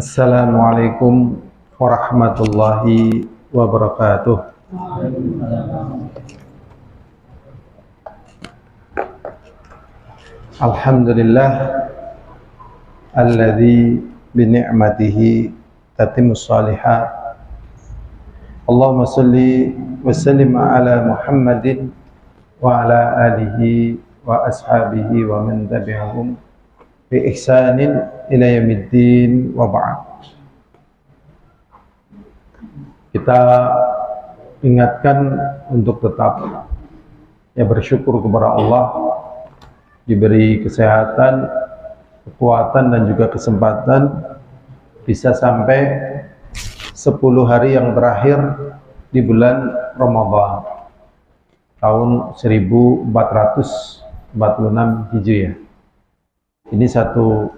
Assalamualaikum warahmatullahi wabarakatuh. Alhamdulillah alladzi bi ni'matihi tatimmus shalihat. Allahumma shalli wa sallim ala Muhammadin wa ala alihi wa ashabihi wa man tabi'ahum bi ihsanin ila yaumiddin wa ba'd. Kita ingatkan untuk tetap bersyukur kepada Allah, diberi kesehatan, kekuatan dan juga kesempatan bisa sampai 10 hari yang terakhir di bulan Ramadan tahun 1446 Hijriah. Ini satu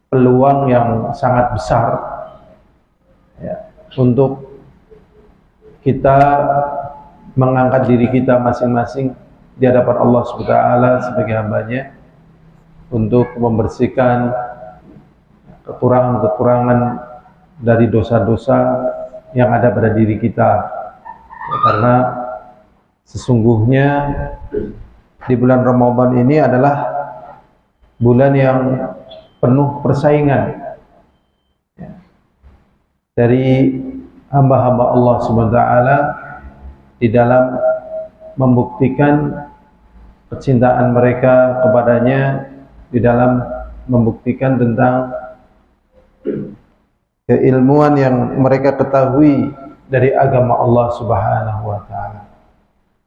peluang yang sangat besar untuk kita mengangkat diri kita masing-masing di hadapan Allah SWT sebagai hambanya, untuk membersihkan kekurangan-kekurangan dari dosa-dosa yang ada pada diri kita. Karena sesungguhnya di bulan Ramadan ini adalah bulan yang penuh persaingan dari hamba-hamba Allah SWT di dalam membuktikan kecintaan mereka kepadanya, di dalam membuktikan tentang keilmuan yang mereka ketahui dari agama Allah Subhanahu wa taala.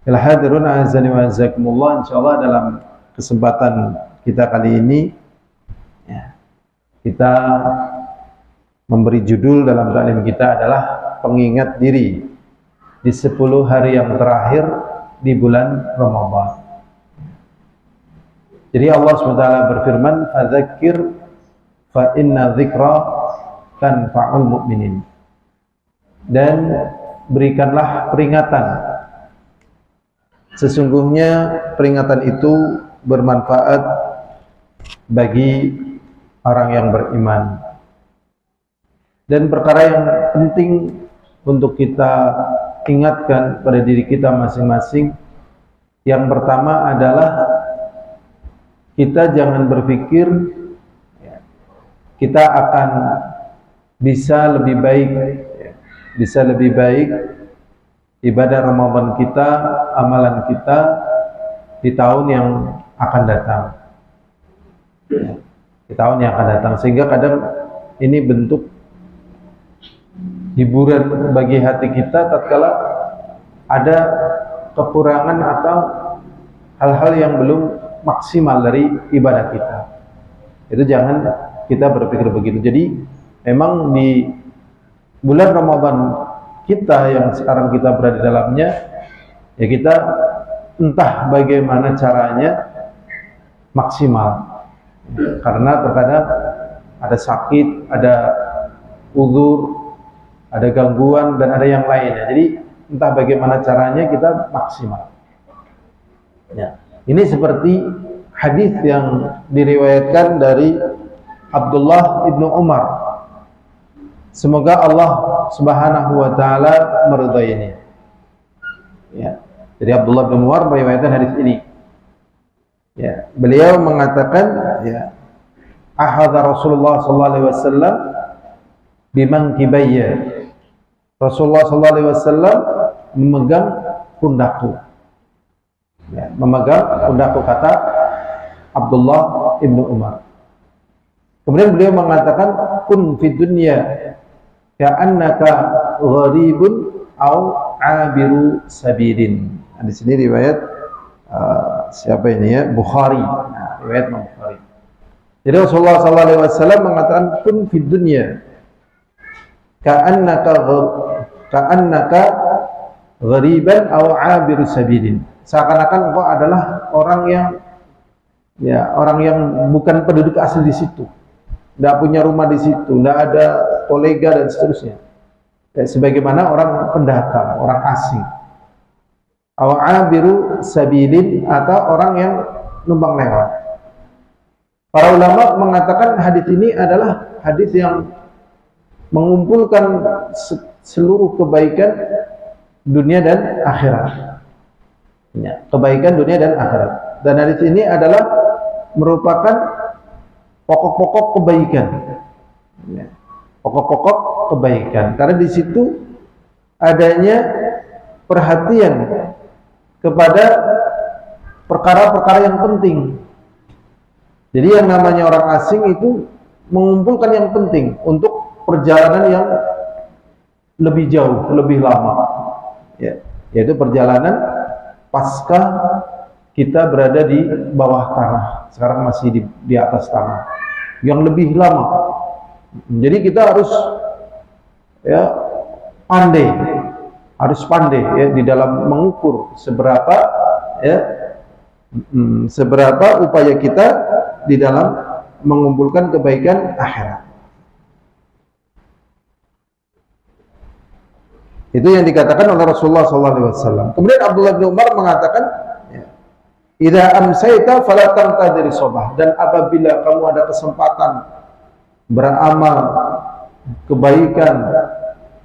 Ya hadirun azani wa azakumullah, insyaallah dalam kesempatan kita kali ini kita memberi judul dalam taklim kita adalah pengingat diri di 10 hari yang terakhir di bulan Ramadan. Jadi Allah SWT berfirman, fadzakir fa inna dzikra tanfa'ul mu'minin, dan berikanlah peringatan, sesungguhnya peringatan itu bermanfaat bagi orang yang beriman. Dan perkara yang penting untuk kita ingatkan pada diri kita masing-masing, yang pertama adalah kita jangan berpikir kita akan bisa lebih baik ibadah Ramadan kita, amalan kita di tahun yang akan datang. Di tahun yang akan datang, sehingga kadang ini bentuk hiburan bagi hati kita tatkala ada kekurangan atau hal-hal yang belum maksimal dari ibadah kita. Itu jangan kita berpikir begitu. Jadi memang di bulan Ramadan kita yang sekarang kita berada di dalamnya, ya kita entah bagaimana caranya maksimal. Karena terkadang ada sakit, ada uzur, ada gangguan, dan ada yang lainnya. Jadi entah bagaimana caranya kita maksimal. Ya. Ini seperti hadis yang diriwayatkan dari Abdullah ibnu Umar. Semoga Allah Subhanahu wa taala meridainya. Ya. Jadi Abdullah bin Umar meriwayatkan hadis ini. Ya, beliau mengatakan, ya, ahadha Rasulullah sallallahu alaihi wasallam bimankibayya. Rasulullah sallallahu alaihi wasallam memegang pundakku. Ya, memegang pundakku, kata Abdullah ibnu Umar. Kemudian beliau mengatakan, kun fid dunya ka'annaka gharibun au abiru sabilin. Di sini riwayat siapa ini ya? Bukhari. Nah, riwayat Bukhari. Jadi Rasulullah sallallahu alaihi wasallam mengatakan, kun fid dunya ka'annaka ghariban au abiru sabilin. Seakan-akan engkau adalah orang yang bukan penduduk asli di situ, tidak punya rumah di situ, tidak ada kolega dan seterusnya. Ya, sebagaimana orang pendatang, orang asing. Au abiru sabilin, atau orang yang numpang lewat. Para ulama mengatakan hadis ini adalah hadis yang mengumpulkan seluruh kebaikan dunia dan akhirat. Ya, kebaikan dunia dan akhirat. Dan hadis ini adalah merupakan pokok-pokok kebaikan. Ya, pokok-pokok kebaikan. Karena di situ adanya perhatian kepada perkara-perkara yang penting. Jadi yang namanya orang asing itu mengumpulkan yang penting untuk perjalanan yang lebih jauh, lebih lama, ya, yaitu perjalanan pasca kita berada di bawah tanah, sekarang masih di atas tanah, yang lebih lama. Jadi kita harus ya pandai ya di dalam mengukur seberapa upaya kita di dalam mengumpulkan kebaikan akhirat. Itu yang dikatakan oleh Rasulullah SAW. Kemudian Abdullah bin Umar mengatakan, "Idza amsayta fala tantadhir sobah." Dan apabila kamu ada kesempatan beramal kebaikan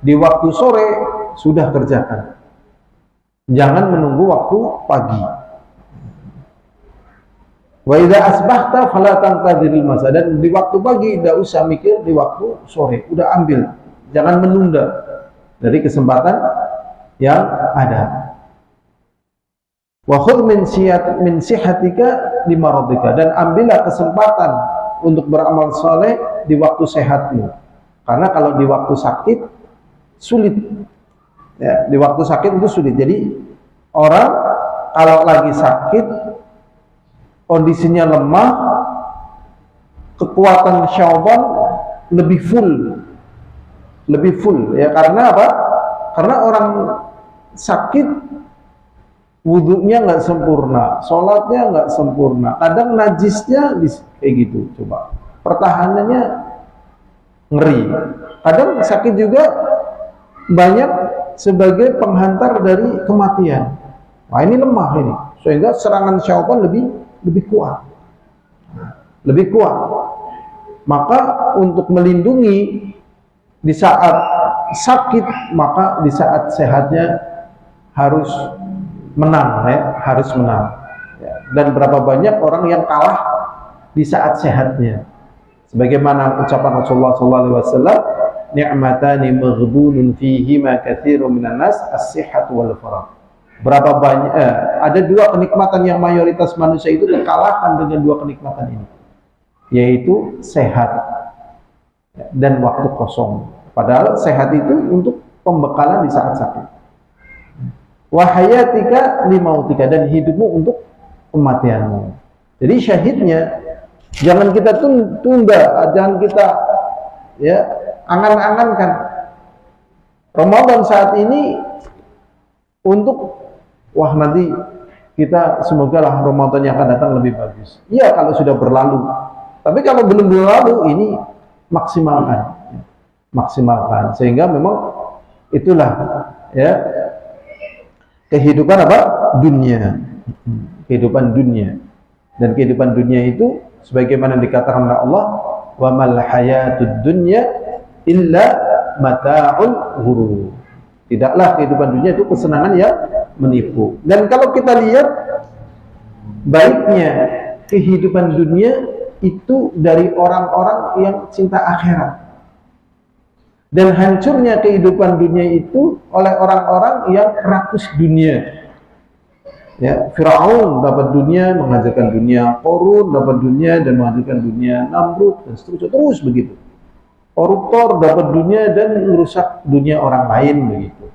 di waktu sore, sudah kerjakan. Jangan menunggu waktu pagi. Wa idza asbahta fala tantadhiril masa. Dan di waktu pagi tidak usah mikir di waktu sore, udah ambil. Jangan menunda dari kesempatan yang ada. Wa khudh min sihatika limaradika. Dan ambillah kesempatan untuk beramal soleh di waktu sehatmu. Karena kalau di waktu sakit sulit. Ya, di waktu sakit itu sulit. Jadi orang kalau lagi sakit, kondisinya lemah, kekuatan syaitan lebih full ya. Karena apa? Karena orang sakit wudunya nggak sempurna, sholatnya nggak sempurna, kadang najisnya kayak gitu. Coba pertahanannya ngeri. Kadang sakit juga banyak sebagai penghantar dari kematian. Nah ini lemah ini, sehingga serangan syaitan lebih kuat. Maka untuk melindungi di saat sakit, maka di saat sehatnya harus menang ya, harus menang. Ya. Dan berapa banyak orang yang kalah di saat sehatnya. Sebagaimana ucapan Rasulullah SAW, "Ni'matani maghbunun fihima katsirun minan nas, as-sihhatu wal faragh." Berapa banyak ada dua kenikmatan yang mayoritas manusia itu terkalahkan dengan dua kenikmatan ini, yaitu sehat dan waktu kosong. Padahal sehat itu untuk pembekalan di saat sakit. Wa hayatika limautika, dan hidupmu untuk kematianmu. Jadi syahidnya jangan kita tunda, jangan kita ya angan-angankan Ramadan saat ini untuk wah nanti kita semoga lah Ramadan yang akan datang lebih bagus. Iya kalau sudah berlalu. Tapi kalau belum berlalu ini maksimalkan sehingga memang itulah ya kehidupan apa? Dunia. Kehidupan dunia. Dan kehidupan dunia itu sebagaimana dikatakan oleh Allah, "Wa mal hayatud dunya illa mata'ul ghurur." Tidaklah kehidupan dunia itu kesenangan yang menipu. Dan kalau kita lihat baiknya kehidupan dunia itu dari orang-orang yang cinta akhirat. Dan hancurnya kehidupan dunia itu oleh orang-orang yang rakus dunia. Ya, Firaun dapat dunia, menghancurkan dunia. Qarun dapat dunia dan menghancurkan dunia. Namrud dan seterusnya, terus begitu. Koruptor dapat dunia dan merusak dunia orang lain begitu.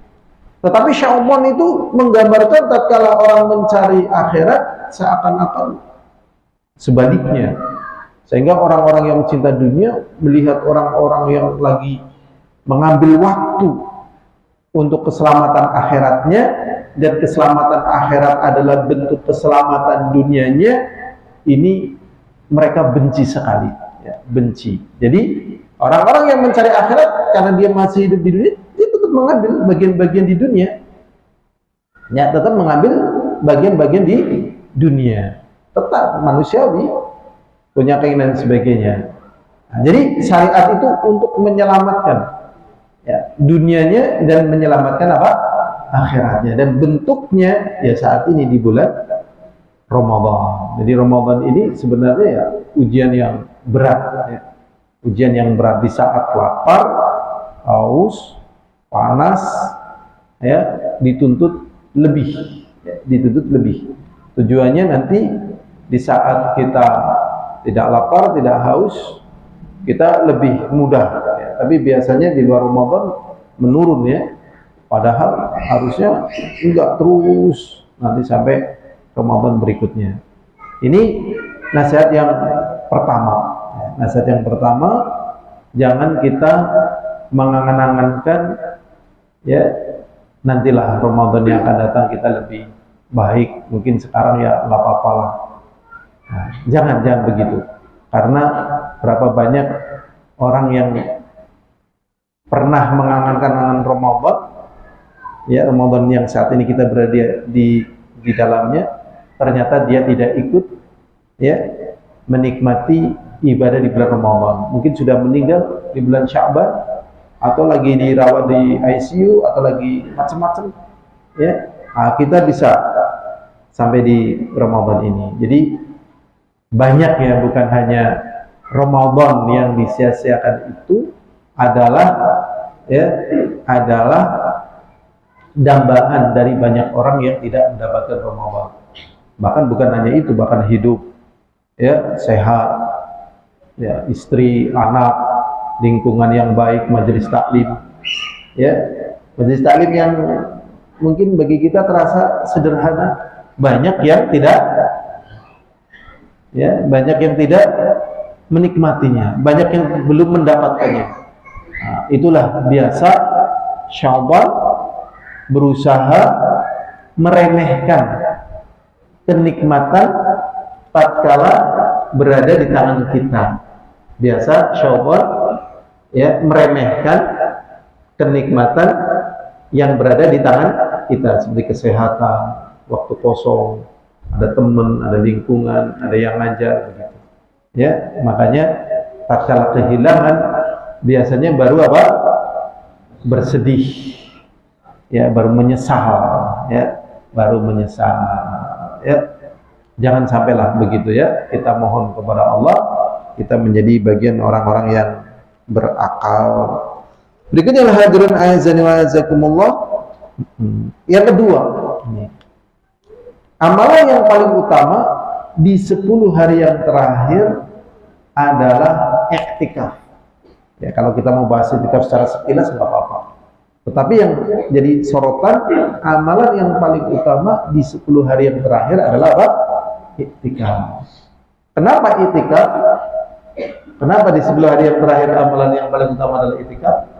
Tetapi syaitan itu menggambarkan tatkala orang mencari akhirat seakan-akan sebaliknya. Sehingga orang-orang yang cinta dunia melihat orang-orang yang lagi mengambil waktu untuk keselamatan akhiratnya, dan keselamatan akhirat adalah bentuk keselamatan dunianya, ini mereka benci sekali ya, benci. Jadi orang-orang yang mencari akhirat karena dia masih hidup di dunia, dia tetap mengambil bagian-bagian di dunia ya, tetap mengambil bagian-bagian di dunia, tetap manusiawi punya keinginan dan sebagainya. Nah, jadi syariat itu untuk menyelamatkan ya, dunianya dan menyelamatkan apa? Akhiratnya. Dan bentuknya ya saat ini di bulan Ramadan. Jadi Ramadan ini sebenarnya ya ujian yang berat ya. Ujian yang berat di saat lapar, haus, panas ya, dituntut lebih ya, dituntut lebih. Tujuannya nanti di saat kita tidak lapar, tidak haus, kita lebih mudah ya. Tapi biasanya di luar Ramadan menurun ya. Padahal harusnya enggak terus nanti sampai Ramadan berikutnya. Ini nasihat yang pertama. Nasihat yang pertama, jangan kita mengangan-angankan ya nantilah Ramadan yang akan datang kita lebih baik. Mungkin sekarang ya nggak apa-apa lah. Nah, jangan begitu. Karena berapa banyak orang yang pernah mengangan-angan Ramadan, ya Ramadan yang saat ini kita berada di dalamnya, ternyata dia tidak ikut ya menikmati ibadah di bulan Ramadan. Mungkin sudah meninggal di bulan Sya'ban, atau lagi dirawat di ICU, atau lagi macam-macam ya. Nah, kita bisa sampai di Ramadan ini. Jadi banyak ya, bukan hanya Ramadan yang disia-siakan, itu adalah dambaan dari banyak orang yang tidak mendapatkan Ramadan. Bahkan bukan hanya itu, bahkan hidup ya sehat, ya istri, anak, lingkungan yang baik, majelis taklim, ya majelis taklim yang mungkin bagi kita terasa sederhana, banyak yang tidak, ya banyak yang tidak menikmatinya, banyak yang belum mendapatkannya. Nah, itulah biasa Syawal berusaha meremehkan kenikmatan tatkala berada di tangan kita. Biasa Syawal ya meremehkan kenikmatan yang berada di tangan kita, seperti kesehatan, waktu kosong, ada teman, ada lingkungan, ada yang ngajar begitu. Ya, makanya tatkala kehilangan biasanya baru apa? Bersedih. Ya, baru menyesal, ya, baru menyesal. Ya. Jangan sampailah begitu ya. Kita mohon kepada Allah kita menjadi bagian orang-orang yang berakal. Berikutnya hadirin azani wa azakumullah. Yang kedua, amalan yang paling utama di 10 hari yang terakhir adalah iktikaf. Ya, kalau kita mau bahas iktikaf secara sekilas nggak apa-apa. Tetapi yang jadi sorotan, amalan yang paling utama di 10 hari yang terakhir adalah apa? Iktikaf. Kenapa iktikaf? Kenapa di 10 hari yang terakhir amalan yang paling utama adalah iktikaf?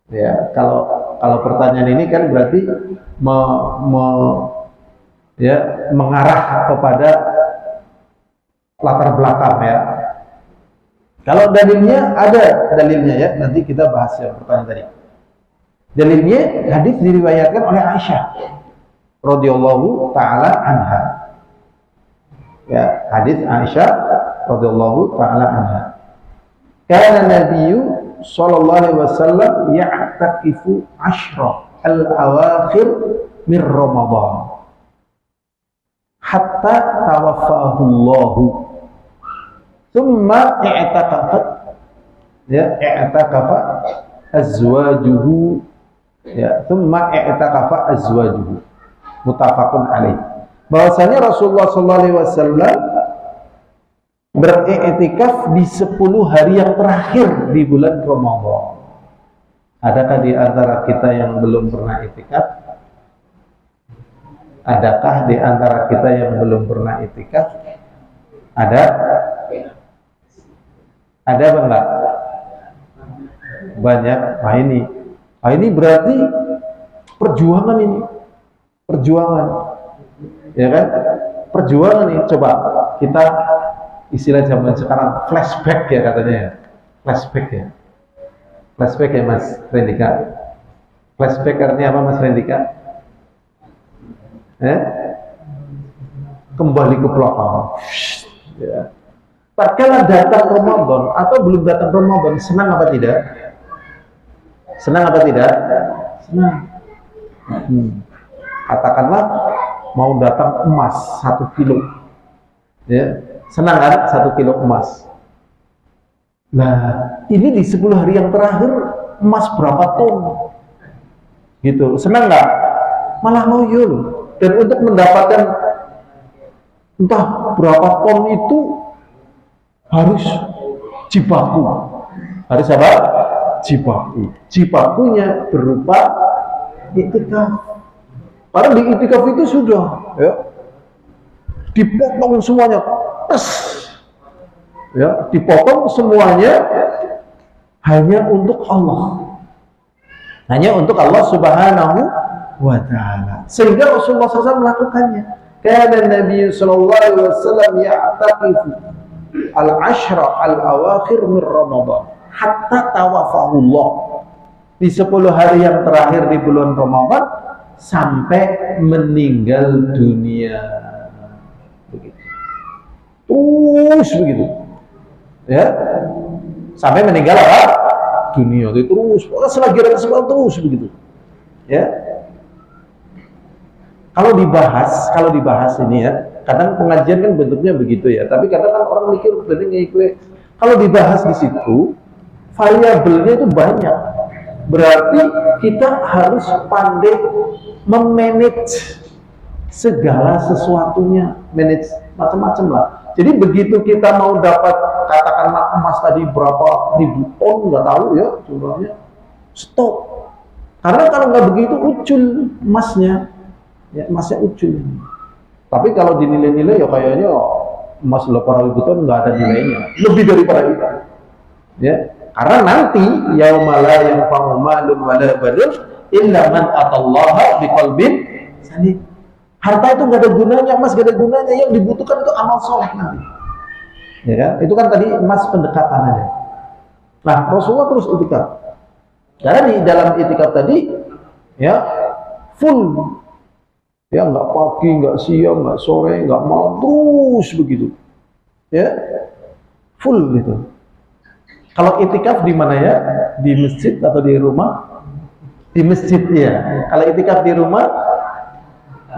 Ya, kalau pertanyaan ini kan berarti mengarah kepada latar belakang ya. Kalau dalilnya ada dalilnya ya, nanti kita bahas yang pertanyaan tadi. Dalilnya hadis diriwayatkan oleh Aisyah radhiyallahu taala anha. Ya, hadis Aisyah radhiyallahu taala anha. Kana Nabiyyu sallallahu alaihi wasallam ya'takifu 'ashra al-awakhir min Ramadan hatta tawaffahu Allah. Thumma i'takafa azwajuhu ya, thumma i'takafa azwajuhu, muttafaqun alaih. Bahwasanya Rasulullah sallallahu alaihi wasallam beriktikaf di 10 hari yang terakhir di bulan Ramadan. Adakah di antara kita yang belum pernah iktikaf? Adakah di antara kita yang belum pernah iktikaf? Ada apa enggak? Banyak. Nah ini berarti perjuangan ini. Perjuangan. Ya kan? Perjuangan ini. Coba kita istilah zaman sekarang flashback ya katanya ya. Flashback ya. Flashback ya Mas Rendika. Flashback artinya apa Mas Rendika? Kembali ke belakang. Ya. Tatkala datang Ramadan atau belum datang Ramadan, senang apa tidak? Senang apa tidak? Senang. Katakanlah mau datang emas 1 kilo, ya, senang kan 1 kilo emas. Nah, ini di 10 hari yang terakhir emas berapa ton? Gitu, senang nggak? Malah loyo. Dan untuk mendapatkan entah berapa ton itu harus jibaku. Harus apa? Jibaku. Jibakunya berupa iktikaf. Karena di iktikaf itu sudah, ya, dipotong semuanya, ya, dipotong semuanya hanya untuk Allah, hanya untuk Allah Subhanahu wa Ta'ala. Sehingga Rasulullah SAW melakukannya. Karena Nabi Sallallahu Alaihi Wasallam ya'taqifu al-ashra al-awakhir min Ramadan hatta tawafahullah. Di 10 hari yang terakhir di bulan Ramadan sampai meninggal dunia. Begitu. Terus begitu. Ya. Sampai meninggal apa? Dunia. Itu terus. Pokoknya selagi ada kesempatan terus begitu. Ya. Kalau dibahas ini ya, kadang pengajian kan bentuknya begitu ya, tapi kadang kan orang mikir kalau dibahas di situ variabelnya itu banyak. Berarti kita harus pandai memanage segala sesuatunya, manage macam-macam lah. Jadi begitu kita mau dapat katakanlah emas tadi berapa ribu ton, nggak tahu ya jumlahnya, stop. Karena kalau nggak begitu ucul emasnya. Ya, emasnya ucul. Tapi kalau dinilai-nilai ya kayaknya emas 8.000 ton nggak ada nilainya, lebih daripada itu. Ya, karena nanti yaumala yang fahumalun wala badun illa man atallaha biqalbin salim. Harta itu nggak ada gunanya, emas nggak ada gunanya. Yang dibutuhkan itu amal soleh nanti. Ya kan? Itu kan tadi emas pendekatan aja. Nah, Rasulullah terus itikaf. Karena di dalam itikaf tadi, ya full. Ya, nggak pagi, nggak siang, nggak sore, nggak malam, terus begitu. Ya, full gitu. Kalau itikaf di mana ya? Di masjid atau di rumah? Di masjid ya. Kalau itikaf di rumah,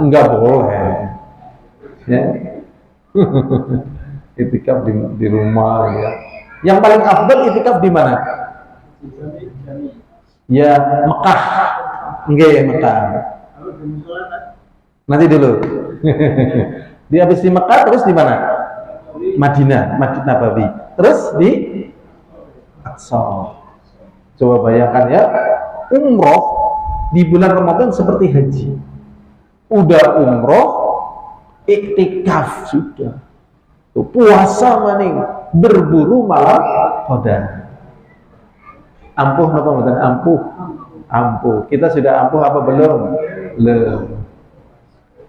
nggak boleh. Ya. Itikaf di rumah ya. Yang paling afdal itikaf di mana? Ya, Mekah. Nggih, Mekah. Nanti dulu. Di habis di Mekah terus di mana? Madinah, Masjid Nabawi. Terus di Aqsa. Coba bayangkan ya, umroh di bulan Ramadan seperti haji. Udah umroh, iktikaf sudah. Tuh, puasa maning, berburu malam qadar. Ampuh napa mboten? Ampuh. Kita sudah ampuh apa belum? Belum.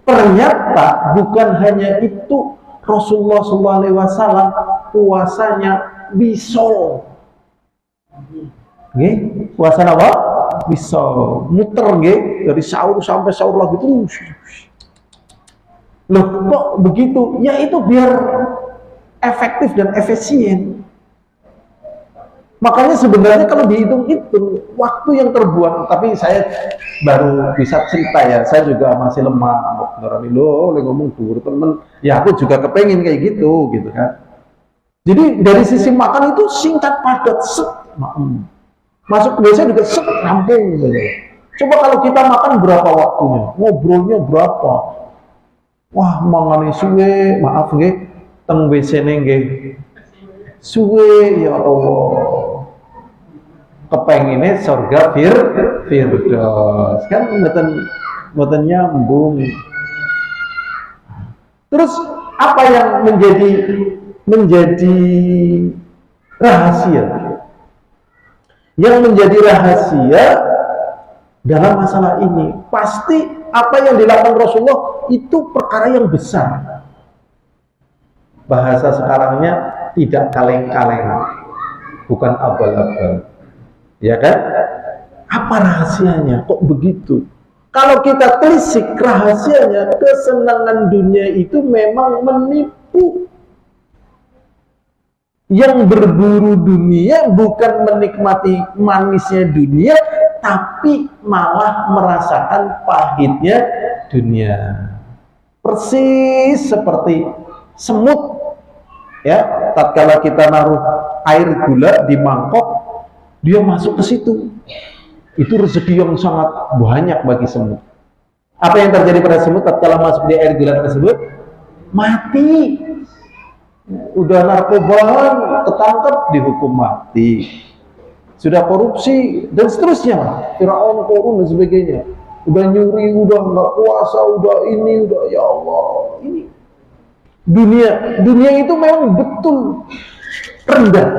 Ternyata bukan hanya itu, Rasulullah SAW puasanya bisa. Puasa apa? Bisa muter dari sahur sampai sahur lagi terus. Loh kok begitu? Ya itu biar efektif dan efisien. Makanya sebenarnya kalau dihitung-hitung waktu yang terbuang, tapi saya baru bisa cerita ya, saya juga masih lemah. Loh, ngomong dulu temen, ya aku juga kepengen kayak gitu kan. Jadi dari sisi makan itu singkat padat, masuk biasanya juga rampung gitu. Coba kalau kita makan berapa waktunya, ngobrolnya berapa? Wah, mangane suwe, maaf nggih, teng WC-ne nggih. Suwe ya Allah. Kepenginnya surga firdaus kan mboten nyambung. Terus apa yang menjadi rahasia? Yang menjadi rahasia dalam masalah ini pasti apa yang dilakukan Rasulullah itu perkara yang besar. Bahasa sekarangnya tidak kaleng-kaleng, bukan abal-abal. Ya kan? Apa rahasianya? Kok begitu? Kalau kita telisik rahasianya, kesenangan dunia itu memang menipu. yang berburu dunia bukan menikmati manisnya dunia, tapi malah merasakan pahitnya dunia. Persis seperti semut, ya, tatkala kita naruh air gula di mangkok, dia masuk ke situ. Itu rezeki yang sangat banyak bagi semut. Apa yang terjadi pada semut tatkala masuk di air gula tersebut? Mati. Udah narkobaan, ketangkep, dihukum mati. Sudah korupsi dan seterusnya, Firaun, Korun dan sebagainya. Udah nyuri, udah nggak puasa, udah ini, udah ya Allah. Ini dunia itu memang betul rendah.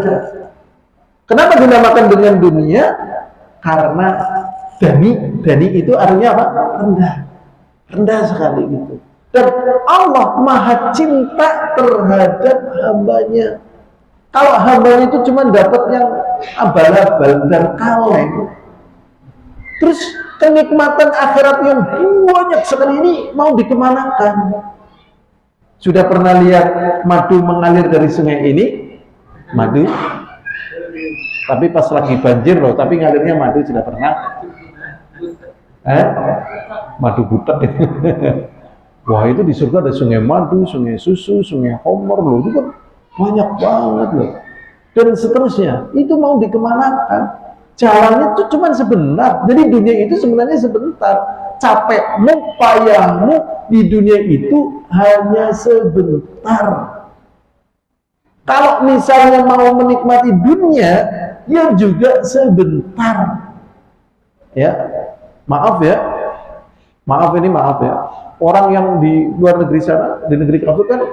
Kenapa dinamakan dengan dunia? Karena dani itu artinya apa? Rendah sekali gitu. Dan Allah maha cinta terhadap hambanya. Kalau hambanya itu cuma dapat yang abal-abal dan kaleng, terus kenikmatan akhirat yang banyak sekali ini mau dikemanakan? Sudah pernah lihat madu mengalir dari sungai ini? Madu? Tapi pas lagi banjir loh, tapi ngalirnya madu sudah pernah? Madu butek itu. Wah, itu di surga ada sungai madu, sungai susu, sungai homer loh, itu kan banyak banget loh. Dan seterusnya, itu mau dikemanakan? Jalannya itu cuma sebentar. Jadi dunia itu sebenarnya sebentar. Capekmu, payahmu di dunia itu hanya sebentar. Kalau misalnya mau menikmati dunia, ya juga sebentar. Ya, maaf ya. Maaf ya. Orang yang di luar negeri sana, di negeri kafir kan,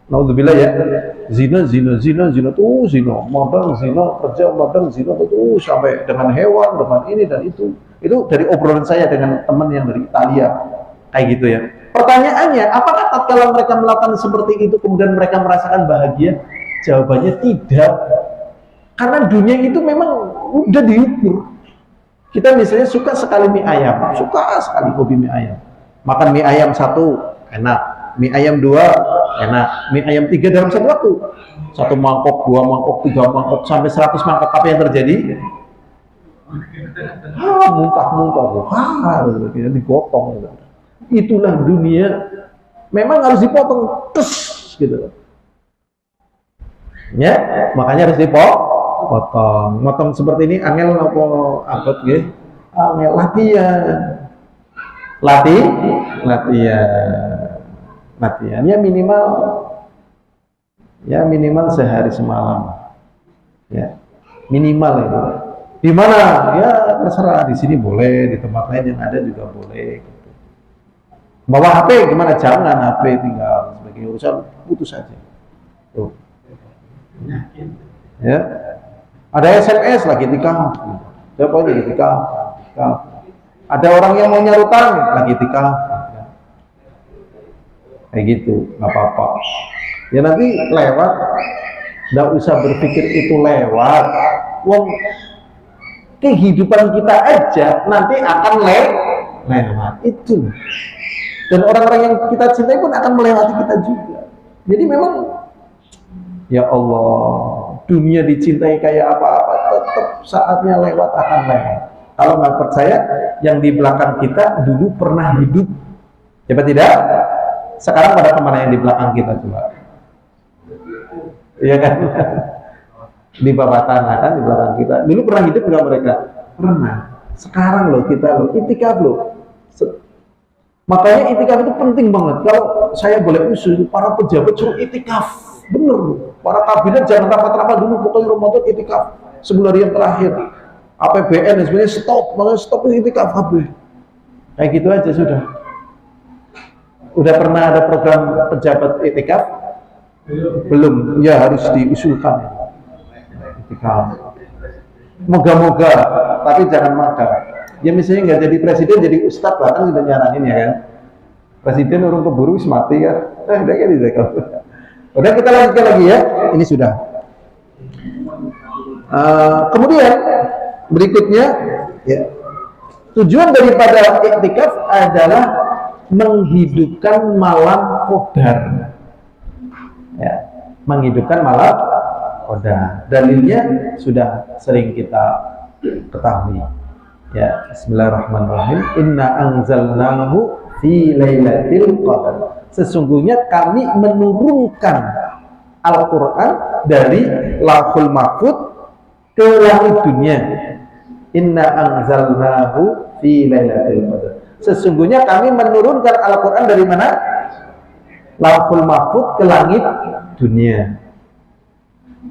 naudzubillah ya, zina tuh zina, modal zina, kerja modal zina tuh sampai dengan hewan, dengan ini dan itu. Itu dari obrolan saya dengan teman yang dari Italia, kayak gitu ya. Pertanyaannya, apakah tatkala mereka melakukan seperti itu kemudian mereka merasakan bahagia? Jawabannya tidak. Karena dunia itu memang udah diukur. Kita misalnya suka sekali mie ayam, suka sekali hobi mie ayam. Makan mie ayam 1 enak, mie ayam 2 enak, mie ayam 3 dalam satu waktu. 1 mangkok, 2 mangkok, 3 mangkok, sampai 100 mangkok. Apa yang terjadi? Muntah-muntah, digotong. Itulah dunia. Memang harus dipotong, gitu. Ya, makanya harus dipotong. Motong seperti ini angel apa abot nggih? Angel latihan. Ya minimal sehari semalam. Ya, minimal itu. Di mana? Ya terserah, di sini boleh, di tempat lain yang ada juga boleh gitu. Bawa HP gimana? Jangan, HP tinggal sebagai urusan putus saja. Tuh. Ya. Ada SMS lagi tikaf. Siapa ini tikaf? Ada orang yang mau nyarutan lagi tikaf. Kayak gitu, nggak apa-apa. Ya nanti lewat. Nggak usah berpikir itu lewat. Wong kehidupan kita aja nanti akan lewat. Itu. Dan orang-orang yang kita cintai pun akan melewati kita juga. Jadi memang ya Allah, dunia dicintai kayak apa-apa, tetap saatnya lewat akan lewat. Kalau nggak percaya, yang di belakang kita dulu pernah hidup, coba tidak? Sekarang pada kemana yang di belakang kita coba? Iya kan? Di bawah tanah kan di belakang kita. Dulu pernah hidup nggak mereka? Pernah. Sekarang loh kita loh itikaf loh. Makanya itikaf itu penting banget. Kalau saya boleh usul, para pejabat suruh itikaf. Bener loh. Para kabinet jangan rapat-rapat dulu, pokoknya Ramadan itikaf 10 hari yang terakhir. APBN dan sebagainya stop itikaf habis. Kayak gitu aja sudah. Udah pernah ada program pejabat itikaf? Belum. Ya harus diusulkan. Itikaf. Moga-moga, tapi jangan makan. Ya misalnya nggak jadi presiden, jadi ustadz lah kan sudah nyaranin ya kan. Presiden orang keburu mati kan. Udah kan itikaf. Udah kita lanjutkan lagi ya. Ini sudah. Kemudian berikutnya, ya, tujuan daripada iktikaf adalah menghidupkan malam qadar. Ya, menghidupkan malam qadar. Dalilnya sudah sering kita ketahui. Ya, bismillahirrahmanirrahim. Inna anzalnahu fi lailatul qadar. Sesungguhnya kami menurunkan Al-Quran dari Lauhul Mahfuz ke langit dunia. Inna anzalnahu fi lailatul qadar. Sesungguhnya kami menurunkan Al-Quran dari mana? Lauhul Mahfuz ke langit dunia.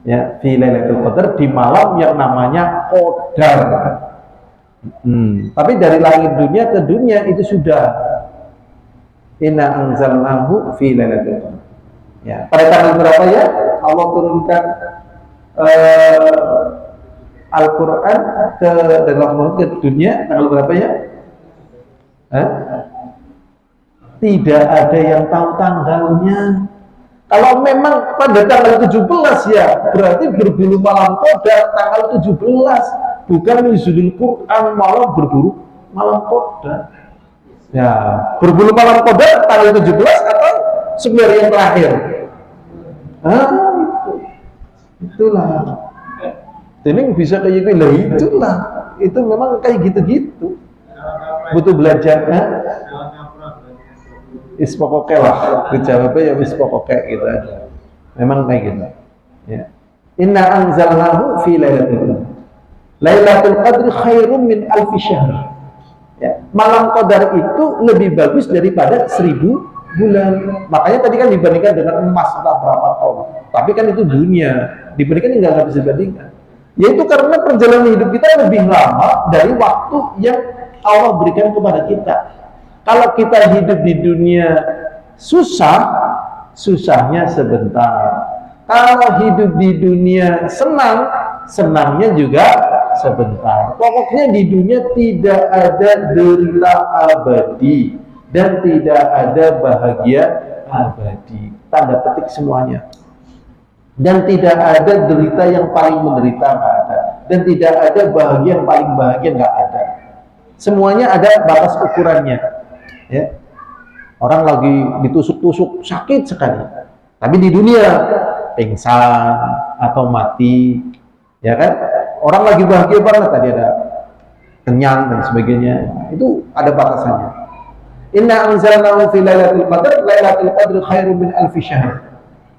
Ya, fi lailatul qadar, di malam yang namanya Qadar. Tapi dari langit dunia ke dunia itu sudah. Inna anzalnahu fi lailatul qadar. Ya, pada tanggal berapa ya Allah turunkan Al-Quran ke dunia? Tanggal berapa ya? Tidak ada yang tahu tanggalnya. Kalau memang pada tanggal 17 ya, berarti berburu malam Qadar tanggal 17. Bukan nuzulul Quran malam berburu malam Qadar. Ya, berburu malam Qadar tanggal 17 atau 9 hari yang terakhir. Itulah. Ini bisa kayak gitu lah, itulah. Itu memang kayak gitu-gitu. Butuh belajar, ispokoke lah. Dijawabnya ya ispokoke gitu aja. Memang kayak gitu. Ya. Inna anzalnahu fi lailatul qadar. Lailatul qadri khairum min alfi syahr. Ya. Malam Qadar itu lebih bagus daripada 1000 bulan. Makanya tadi kan dibandingkan dengan emas entah berapa tahun. Tapi kan itu dunia. Dibandingkan nggak bisa dibandingkan. Yaitu karena perjalanan hidup kita lebih lama dari waktu yang Allah berikan kepada kita. Kalau kita hidup di dunia susah, susahnya sebentar. Kalau hidup di dunia senang, senangnya juga sebentar. Pokoknya di dunia tidak ada derita abadi dan tidak ada bahagia abadi. Tanda petik semuanya. Dan tidak ada derita yang paling menderita, nggak ada. Dan tidak ada bahagia yang paling bahagia, nggak ada. Semuanya ada batas ukurannya. Ya. Orang lagi ditusuk-tusuk sakit sekali. Tapi di dunia pingsan atau mati, ya kan? Orang lagi bahagia banget, tadi ada kenyang dan sebagainya. Itu ada batasannya. Inna anzalnahu fi lailatul qadar, lailatul qadri khairum min alfi syahr.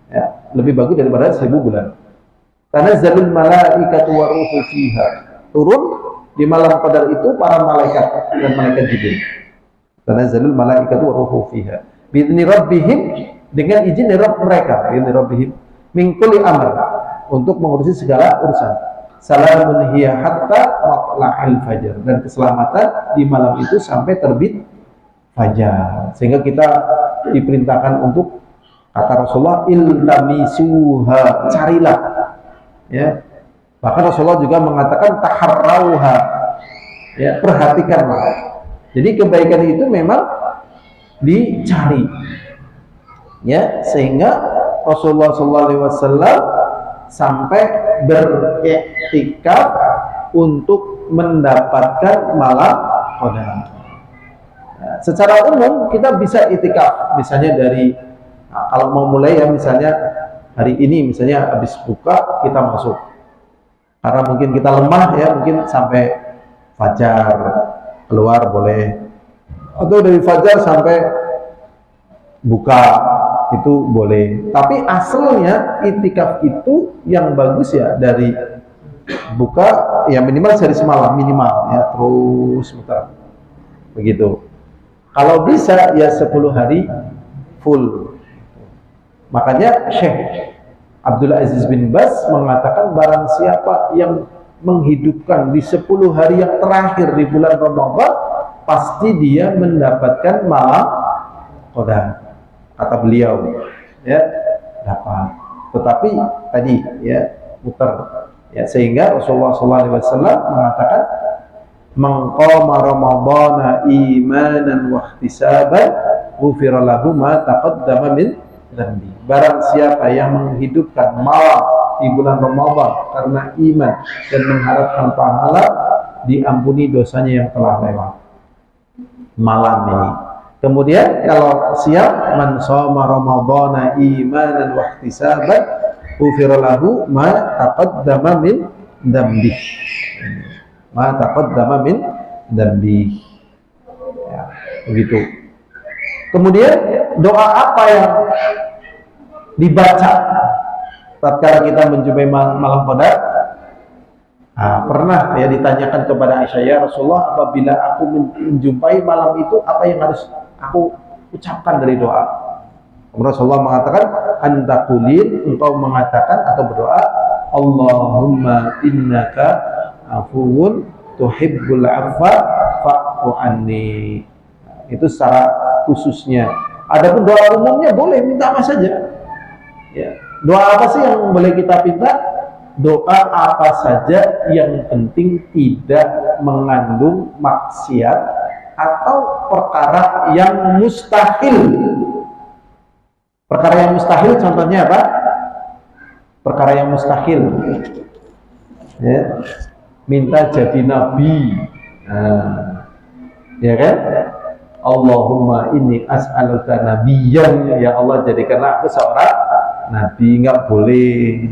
Ya, lebih bagus daripada 1000 bulan. Tanazzalul malaikatu wa ruhu fiha. Turun di malam Qadar itu para malaikat dan malaikat Jibril. Tanazzalul malaikatu wa ruhu fiha. Bi'idzni rabbihim, dengan izin dari Rabb mereka, bi'idzni rabbihim min kulli amr, untuk mengurusi segala urusan. Salamun hiya hatta matla'il fajar, dan keselamatan di malam itu sampai terbit fajar. Sehingga kita diperintahkan untuk, kata Rasulullah, iltamisuha, carilah. Ya. Bahkan Rasulullah juga mengatakan taharrauha, ya, perhatikanlah. Jadi kebaikan itu memang dicari. Ya, sehingga Rasulullah SAW sampai beriktikaf untuk mendapatkan malam Qadar. Nah, secara umum kita bisa iktikaf, misalnya dari kalau mau mulai ya, misalnya hari ini misalnya habis buka kita masuk. Karena mungkin kita lemah ya, mungkin sampai fajar keluar boleh. Atau dari fajar sampai buka itu boleh. Tapi asalnya iktikaf itu yang bagus ya dari buka ya minimal sehari semalam minimal ya, terus muter. Begitu. Kalau bisa ya 10 hari full. Makanya Syekh Abdul Aziz bin Baz mengatakan barang siapa yang menghidupkan di 10 hari yang terakhir di bulan Ramadan, pasti dia mendapatkan malam Qadar. Kata beliau, ya, dapat. Tetapi tadi ya muter. Ya, sehingga Rasulullah SAW mengatakan, "Man qama Ramadhana imanan wa ihtisaban, ghufira lahu ma taqaddama min dzambi." Barang siapa yang menghidupkan malam di bulan Ramadan karena iman dan mengharapkan pahala, diampuni dosanya yang telah lewat malam ini. Kemudian kalau siang, man shoma Ramadhana imanan wa ihtisaban, ghufira lahu ma taqaddama min dzambi. Ma taqaddama min dzambi. Ya, begitu. Kemudian doa apa yang dibaca tatkala kita menjumpai malam qadar? Pernah ya ditanyakan kepada Aisyah, ya Rasulullah, apabila aku menjumpai malam itu, apa yang harus aku ucapkan dari doa? Rasulullah mengatakan, anta qulil, engkau mengatakan atau berdoa, Allahumma innaka afuwun tuhibbul afwa fa'fu anni. Itu secara khususnya. Adapun doa umumnya boleh minta apa saja. Ya. Doa apa sih yang boleh kita minta? Doa apa saja yang penting tidak mengandung maksiat atau perkara yang mustahil. Perkara yang mustahil contohnya apa? Perkara yang mustahil. Ya. Minta jadi nabi. Ya kan? Allahumma inni as'aluka nabiyyan, ya Allah jadikanlah aku seorang nabi. Enggak boleh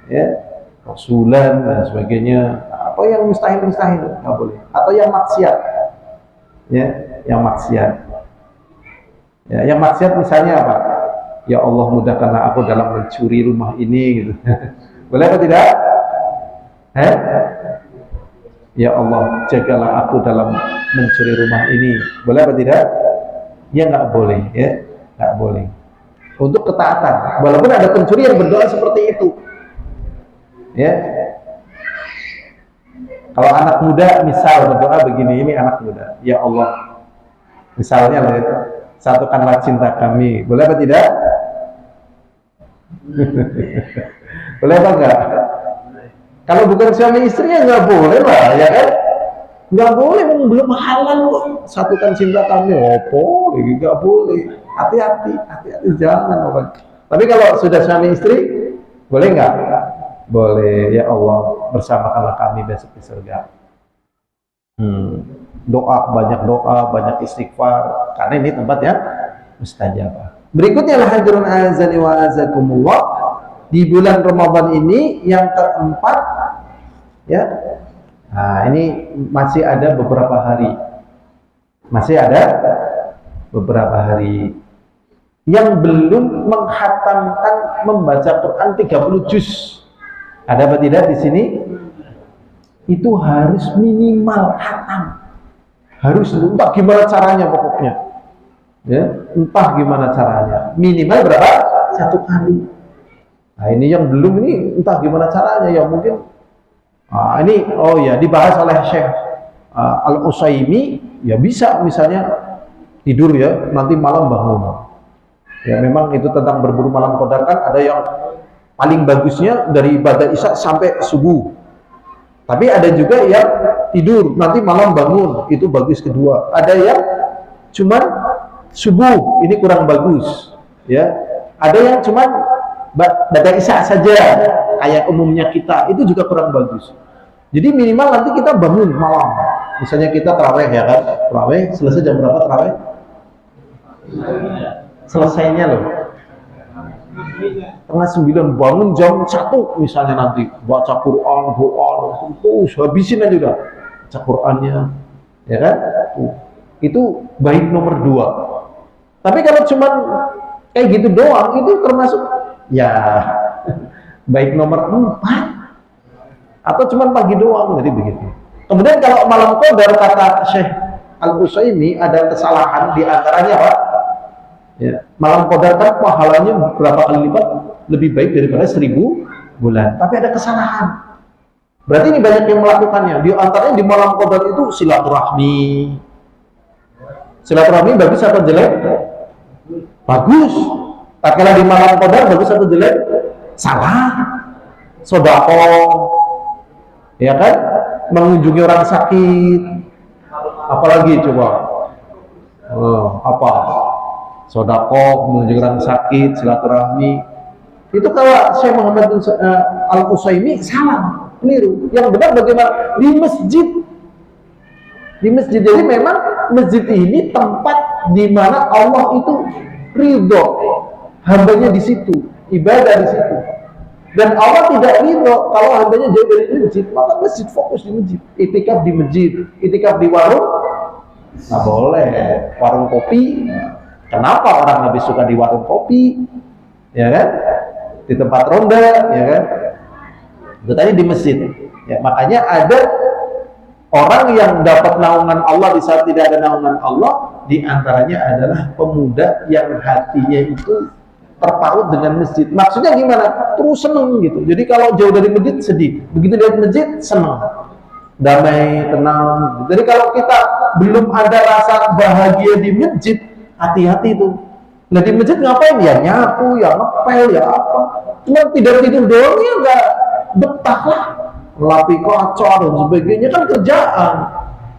ya, rasulan dan sebagainya. Apa yang mustahil enggak boleh. Atau yang maksiat. Ya, yang maksiat. Ya, yang maksiat misalnya apa? Ya Allah mudahkanlah aku dalam mencuri rumah ini gitu. Boleh apa tidak? Ya Allah, jagalah aku dalam mencuri rumah ini. Boleh apa tidak? Ya nggak boleh, ya nggak boleh. Untuk ketaatan, walaupun ada pencuri yang berdoa seperti itu, ya. Kalau anak muda misal berdoa begini, ini anak muda, ya Allah, misalnya satukanlah cinta kami. Boleh apa tidak? Boleh apa enggak? Kalau bukan suami istri ya nggak boleh lah, ya kan? Nggak boleh, belum halal satukan cinta kami. Opo, nggak boleh. Hati-hati, jangan orang. Tapi kalau sudah suami istri, boleh nggak? Boleh. Ya Allah, bersamakanlah kami besok di surga. Doa, banyak istighfar. Karena ini tempatnya mustajabah. Berikutnya lah hadirin azani wa azakumullah. Di bulan Ramadan ini yang keempat, ya. Nah, ini masih ada beberapa hari yang belum menghatamkan membaca Quran 30 juz. Ada apa tidak di sini? Itu harus minimal hatam. Harus, entah gimana caranya pokoknya. Ya, entah gimana caranya. Minimal berapa? 1 kali. Nah, ini yang belum ini entah gimana caranya ya, mungkin ini dibahas oleh Syekh Al-Utsaimin, ya bisa misalnya tidur ya, nanti malam bangun. Ya memang itu tentang berburu malam qadar kan ada yang paling bagusnya dari ibadah Isya sampai subuh. Tapi ada juga yang tidur nanti malam bangun, itu bagus kedua. Ada yang cuman subuh, ini kurang bagus. Ya. Ada yang cuman baca Isya saja kayak umumnya kita, itu juga kurang bagus. Jadi minimal nanti kita bangun malam, misalnya kita tarawih ya kan, tarawih selesai jam berapa tarawih? Selesainya loh 8:30, bangun jam 1 misalnya, nanti baca Quran terus habisin aja udah baca Qurannya, ya kan? Itu baik nomor 2. Tapi kalau cuman kayak gitu doang, itu termasuk ya baik nomor 4 atau cuma pagi doang, jadi begitu. Kemudian kalau malam qadar kata Syekh Al-Utsaimin ada kesalahan di antaranya Pak. Ya, malam qadar kan pahalanya berapa kali lipat lebih baik daripada 1000 bulan. Tapi ada kesalahan. Berarti ini banyak yang melakukannya. Di antaranya di malam qadar itu silaturahmi. Silaturahmi bagus atau jelek? Bagus. Tak kala di malam qadar bagus atau jelek? Salah. Sedekah, ya kan? Mengunjungi orang sakit. Apalagi coba? Apa? Sedekah, mengunjungi orang sakit, silaturahmi. Itu kalau Syekh Muhammad bin Al-Utsaimin salah, keliru. Yang benar bagaimana? Di masjid. Di masjid. Jadi memang masjid ini tempat di mana Allah itu ridho. Hambanya di situ, ibadah di situ. Dan Allah tidak ridho kalau hambanya jauh dari masjid, maka masjid fokus di masjid. Itikaf di masjid, itikaf di warung, nggak boleh. Warung kopi, kenapa orang lebih suka di warung kopi? Ya kan? Di tempat ronda, ya kan? Itu tadi di masjid. Ya, makanya ada orang yang dapat naungan Allah di saat tidak ada naungan Allah, di antaranya adalah pemuda yang hatinya itu terpaut dengan masjid. Maksudnya gimana? Terus seneng gitu. Jadi kalau jauh dari masjid sedih, begitu lihat masjid seneng, damai, tenang. Jadi kalau kita belum ada rasa bahagia di masjid, hati-hati tuh. Nah di masjid ngapain? Ya nyapu, ya ngepel, ya apa. Cuma tidur doang ya nggak betah lah. Lapi kacau dan sebagainya kan kerjaan.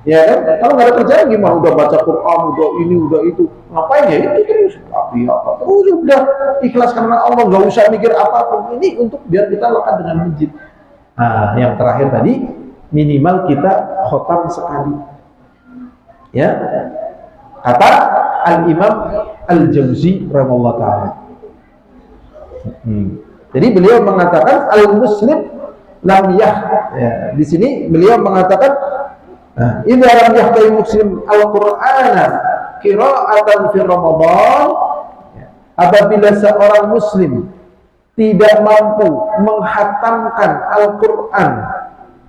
Ya kan? Kalau nggak ada kerjaan gimana? Udah baca Quran, udah ini, udah itu. Ngapain ya? Itu terus. Tapi apa? Terus udah ikhlas karena Allah. Nggak usah mikir apapun. Ini untuk biar kita lekat dengan masjid. Nah, yang terakhir tadi, minimal kita khotam sekali. Ya. Kata Al-Imam Al-Jauzi rahimahullah ta'ala. Jadi beliau mengatakan al-muslim lam ya, di sini beliau mengatakan idza lam yahtai muslim al-Qur'ana qira'atan fi Ramadan, apabila seorang muslim tidak mampu menghatamkan Al-Qur'an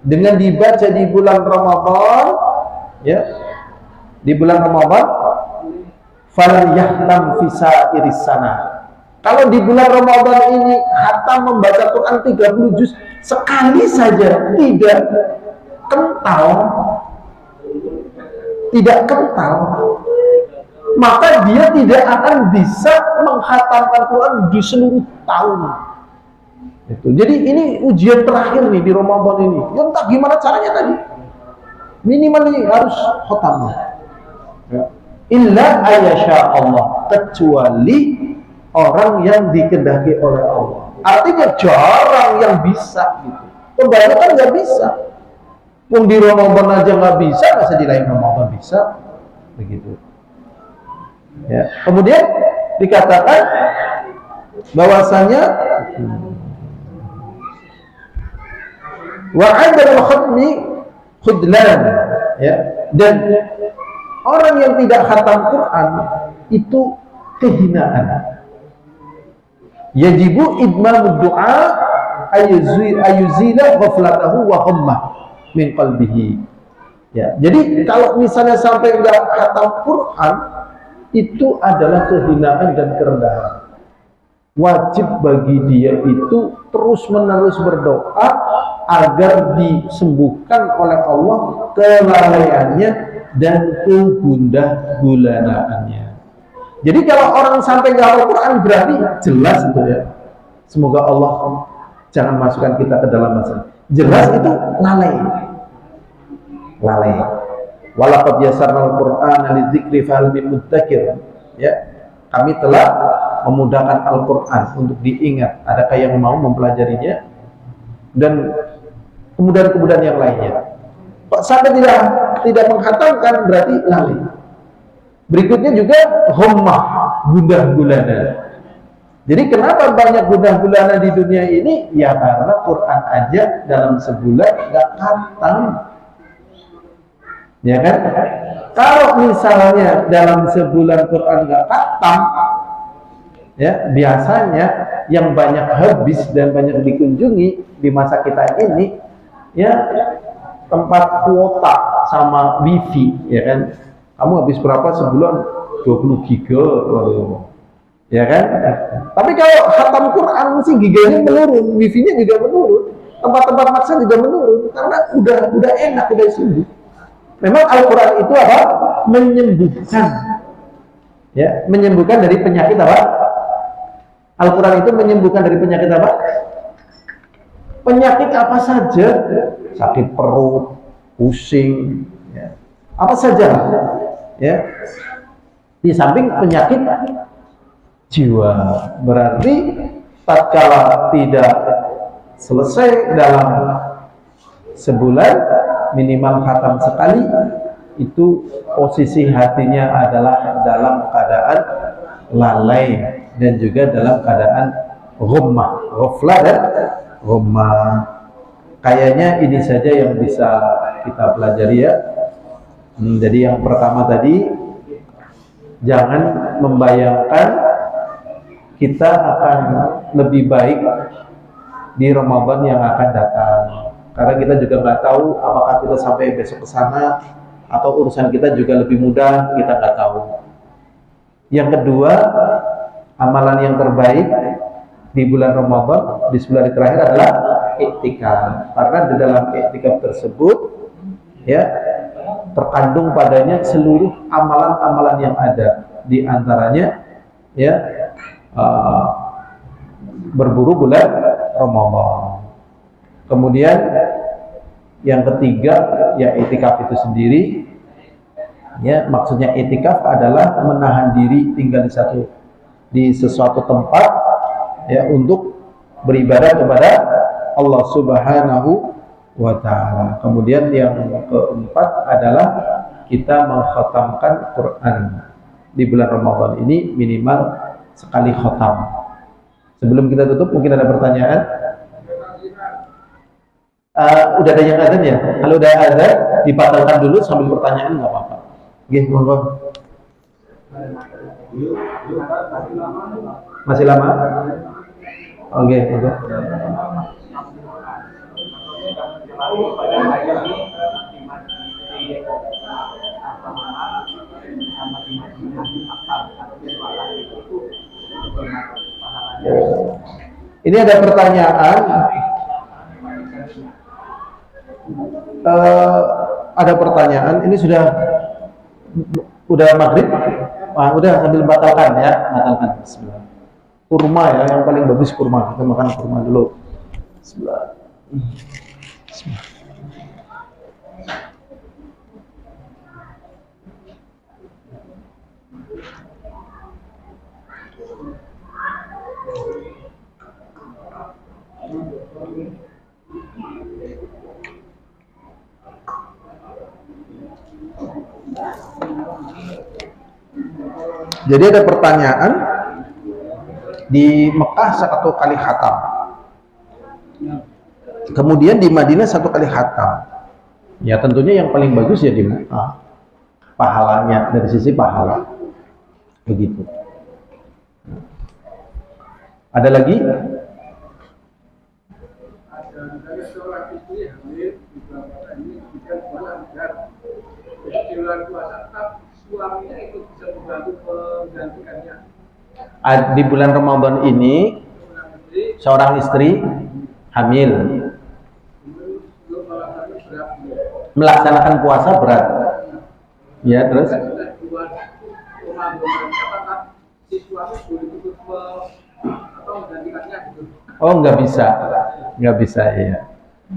dengan dibaca di bulan Ramadan, ya, di bulan Ramadan, fal yahtam fi sa'iris sana. Kalau di bulan Ramadan ini hatam membaca Quran 30 juz sekali saja, tidak kental, maka dia tidak akan bisa menghatamkan Quran di seluruh tahun. Itu. Jadi ini ujian terakhir nih di Ramadan ini. Ya entah gimana caranya tadi. Minimal ini harus khatam. Ya. Illa ayyasha Allah, kecuali orang yang dikehendaki oleh Allah. Artinya jarang yang bisa gitu. Kebanyakan nggak bisa. Pun di Ramadan aja nggak bisa, masa di lain Ramadan bisa? Begitu. Ya. Kemudian dikatakan bahwasanya wa 'adal khatmi khudlan, ya, dan orang yang tidak khatam Quran itu kehinaan. Yajibu idmamud du'a ayuzila ghaflatahu wa ghammah min qalbihi. Ya, jadi kalau misalnya sampai enggak khatam Quran, itu adalah kehinaan dan kerendahan. Wajib bagi dia itu terus-menerus berdoa agar disembuhkan oleh Allah kelalaiannya dan kegundah gulanaannya. Jadi kalau orang sampai nggak hafal Quran berarti jelas itu ya. Semoga Allah jangan masukkan kita ke dalam masalah. Jelas itu lalai. Walaqad yassarnal Qur'ana lidzikri fahal min mudzakir. Ya, kami telah memudahkan Al-Qur'an untuk diingat. Adakah yang mau mempelajarinya? Dan kemudahan-kemudahan yang lainnya. Kok sampai tidak menghatamkan berarti lalai. Berikutnya juga ghammah, gundah gulana. Jadi kenapa banyak gundah gulana di dunia ini? Ya karena Quran aja dalam sebulan nggak khatam. Ya kan? Kalau misalnya dalam sebulan Quran nggak khatam, ya biasanya yang banyak habis dan banyak dikunjungi di masa kita ini, ya tempat kuota sama wifi, ya kan? Kamu habis berapa sebulan? 20 giga, ya kan? Tapi kalau khatam Quran mesti giganya menurun, wifi-nya juga menurun, tempat-tempat makan juga menurun karena udah enak, udah sembuh. Memang Al-Quran itu apa? Menyembuhkan, ya, menyembuhkan dari penyakit apa? Al-Quran itu menyembuhkan dari penyakit apa? Penyakit apa saja, sakit perut, pusing, ya, apa saja, ya. Di samping penyakit jiwa, berarti tatkala tidak selesai dalam sebulan, minimal khatam sekali, itu posisi hatinya adalah dalam keadaan lalai dan juga dalam keadaan ghammah, ghaflah dan ghammah. Kayaknya ini saja yang bisa kita pelajari ya. Jadi yang pertama tadi, jangan membayangkan kita akan lebih baik di Ramadan yang akan datang, karena kita juga nggak tahu apakah kita sampai besok ke sana atau urusan kita juga lebih mudah, kita nggak tahu. Yang kedua, amalan yang terbaik di bulan Ramadan, di 10 hari terakhir adalah iktikaf, karena di dalam iktikaf tersebut ya terkandung padanya seluruh amalan-amalan yang ada, di antaranya ya berburu bulan Ramadan. Kemudian yang ketiga ya iktikaf itu sendiri ya, maksudnya iktikaf adalah menahan diri tinggal di sesuatu tempat ya untuk beribadah kepada Allah Subhanahu wa ta'ala. Kemudian yang keempat adalah kita mengkhatamkan Quran di bulan Ramadan ini minimal sekali khatam. Sebelum kita tutup mungkin ada pertanyaan. Udah ada yang azan ya? Kalau udah azan dibatalkan dulu sambil pertanyaan nggak apa-apa. Oke, monggo. Masih lama? Oke, monggo. Ini ada pertanyaan. Ada pertanyaan. Ini udah maghrib. Udah sambil batalkan ya, batalkan. Bismillah. Kurma ya, yang paling bagus kurma. Kita makan kurma dulu. Bismillah. Bismillah. Jadi ada pertanyaan, di Mekah 1 kali khatam, kemudian di Madinah 1 kali khatam. Ya tentunya yang paling bagus ya di Mekah, pahalanya dari sisi pahala. Begitu. Ada lagi? Suaminya itu bisa membantu menggantikannya. Di bulan Ramadan ini seorang istri hamil melaksanakan puasa berat ya, terus oh nggak bisa ya,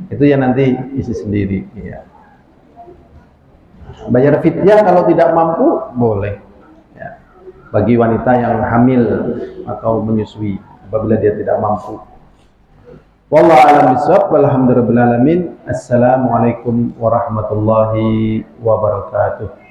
itu ya nanti isi sendiri ya. Bayar fidyah kalau tidak mampu boleh ya, bagi wanita yang hamil atau menyusui apabila dia tidak mampu. Wallahu a'lam bishawab. Walhamdulillahirabbil alamin. Assalamualaikum warahmatullahi wabarakatuh.